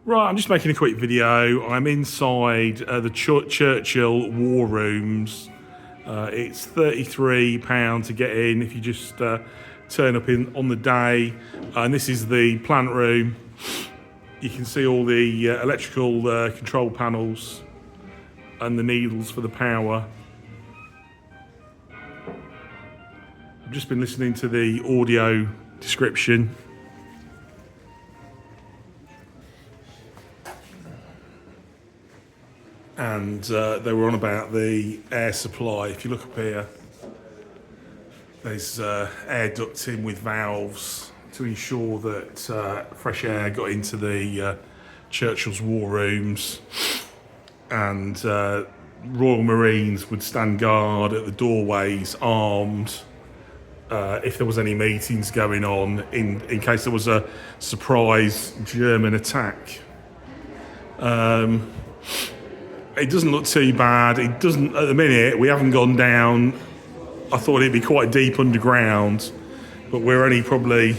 Right, I'm just making a quick video. I'm inside the Churchill war rooms. It's £33 to get in if you just turn up in on the day. And this is the plant room. You can see all the electrical control panels and the needles for the power. I've just been listening to the audio description. And they were on about the air supply. If you look up here, there's air ducting with valves to ensure that fresh air got into the Churchill's war rooms, and Royal Marines would stand guard at the doorways armed if there was any meetings going on in case there was a surprise German attack. It doesn't look too bad. It doesn't, at the minute, we haven't gone down. I thought it'd be quite deep underground, but we're only probably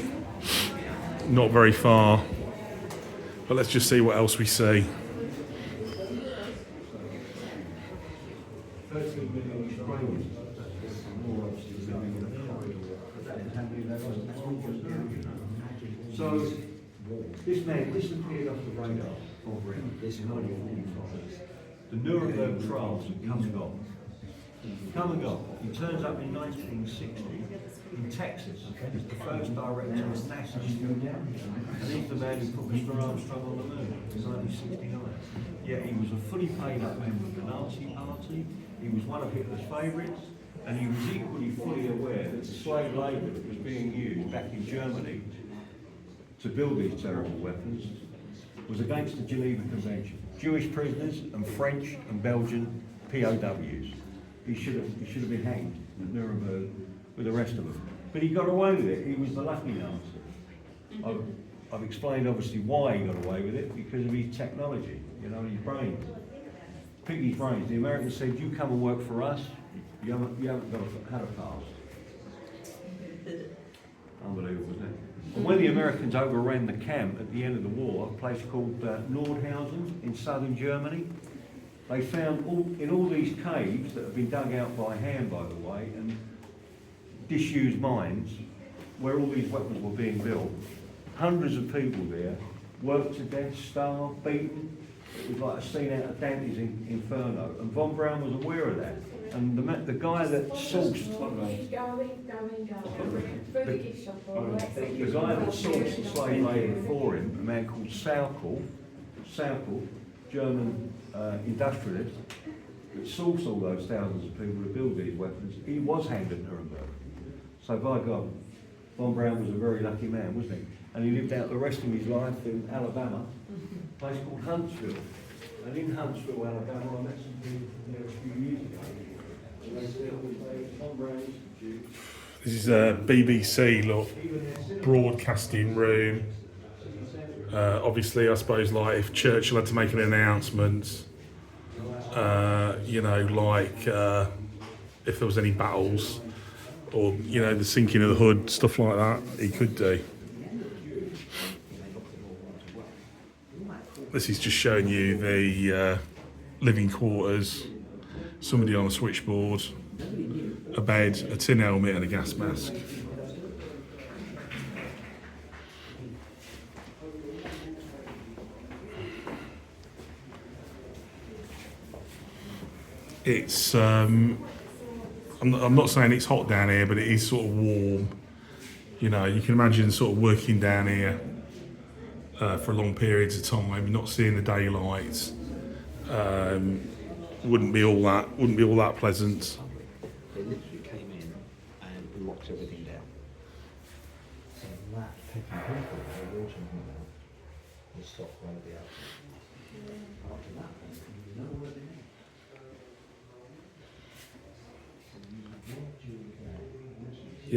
not very far. But let's just see what else we see. So, this man disappeared off the radar over in 1945. The Nuremberg trials had come and gone. He turns up in 1960 in Texas as the first director of NASA. And he's the man who put Mr. Armstrong on the moon in 1969. Yeah, he was a fully paid up member of the Nazi Party. He was one of Hitler's favourites. And he was equally fully aware that the slave labour that was being used back in Germany to build these terrible weapons was against the Geneva Convention. Jewish prisoners and French and Belgian POWs. He should have been hanged at Nuremberg with the rest of them. But he got away with it. He was the lucky Nazi. I've explained obviously why he got away with it, because of his technology, his brains. Pick his brains. The Americans said, you come and work for us, you haven't had a past. Unbelievable, wasn't it? And when the Americans overran the camp at the end of the war, a place called Nordhausen in southern Germany, they found in all these caves that have been dug out by hand, by the way, and disused mines, where all these weapons were being built, hundreds of people there, worked to death, starved, beaten. It was like a scene out of Dante's Inferno, and Von Braun was aware of that. And the guy that sourced the guy that sourced the slave labour for him, a man called Sauckel, German industrialist, that sourced all those thousands of people to build these weapons, he was hanged at Nuremberg. So by God, Von Braun was a very lucky man, wasn't he? And he lived out the rest of his life in Alabama, a place called Huntsville. And in Huntsville, Alabama, I met some people there a few years ago. And they said, Von Braun, This is a BBC broadcasting room. Obviously, I suppose, like if Churchill had to make an announcement, if there was any battles or the sinking of the hood, stuff like that, he could do. This is just showing you the living quarters. Somebody on a switchboard, a bed, a tin helmet and a gas mask. It's I'm not saying it's hot down here, but it is sort of warm. You can imagine sort of working down here for long periods of time, not seeing the daylight. Wouldn't be all that pleasant. They literally came in and locked everything down. So that taking people they were talking about will stop right at the outside. After that, you know where they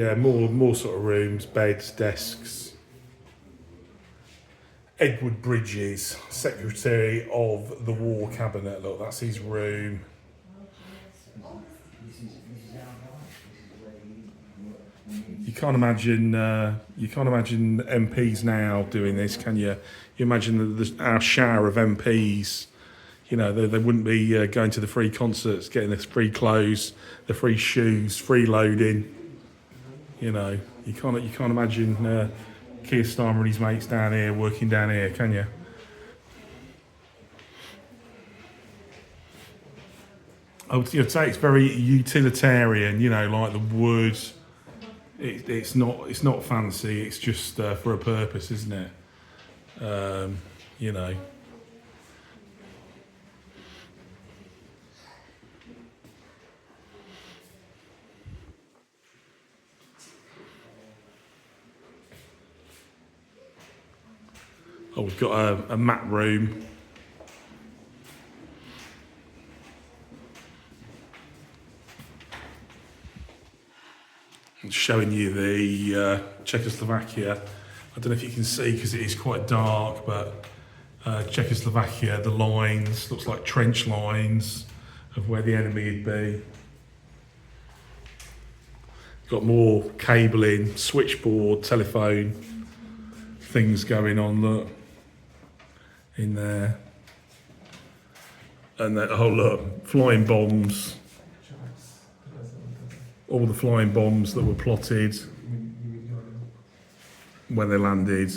are. Yeah, more sort of rooms, beds, desks. Edward Bridges, Secretary of the War Cabinet. Look, that's his room. You can't imagine MPs now doing this, can you? You imagine our shower of MPs. You know, they wouldn't be going to the free concerts, getting the free clothes, the free shoes, free loading. You know, you can't imagine Keir Starmer and his mates down here working down here, can you? I would say it's very utilitarian. You know, like the wood. It's not fancy. It's just for a purpose, isn't it? You know. Oh, we've got a map room. It's showing you the Czechoslovakia. I don't know if you can see because it is quite dark, but Czechoslovakia, the lines, looks like trench lines of where the enemy would be. Got more cabling, switchboard, telephone, things going on, look, in there. And then, oh look, flying bombs. All the flying bombs that were plotted when they landed.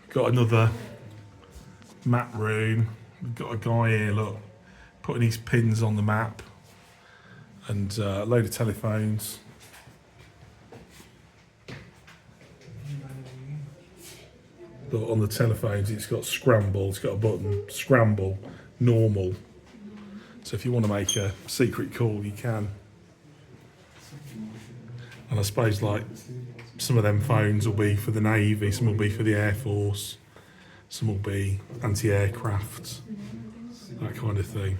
Got another map room. We've got a guy here, look, putting his pins on the map, and a load of telephones. But on the telephones, it's got scramble. It's got a button, scramble, normal. So if you want to make a secret call, you can. And I suppose like some of them phones will be for the Navy, some will be for the Air Force, some will be anti-aircraft, that kind of thing.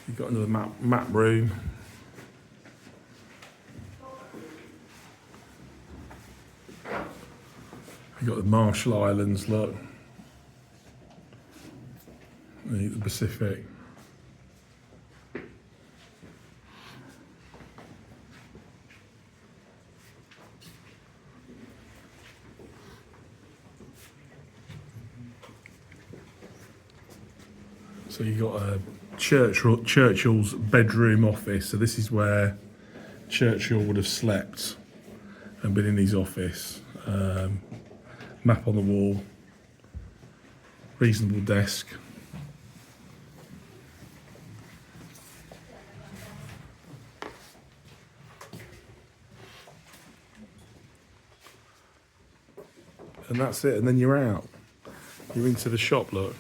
You've got another map room. You've got the Marshall Islands, look. The Pacific. So you've got a Churchill's bedroom office. So this is where Churchill would have slept and been in his office. Map on the wall. Reasonable desk. And that's it, and then you're out. You're into the shop, look.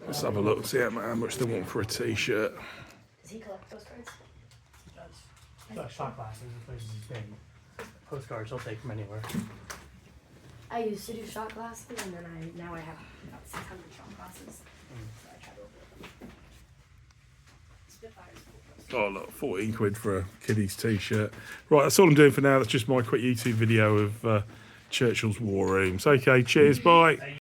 Let's have a look, see how much they want for a t-shirt. Does he collect postcards? He does. He's got shot glasses in places he's been. Postcards, he'll take from anywhere. I used to do shot glasses, and then now I have about 600 shot glasses. So I try to avoid them. Spitfire's cool. Oh look, 14 quid for a kiddie's t-shirt. Right, that's all I'm doing for now. That's just my quick YouTube video of Churchill's War Rooms. Okay, cheers, bye.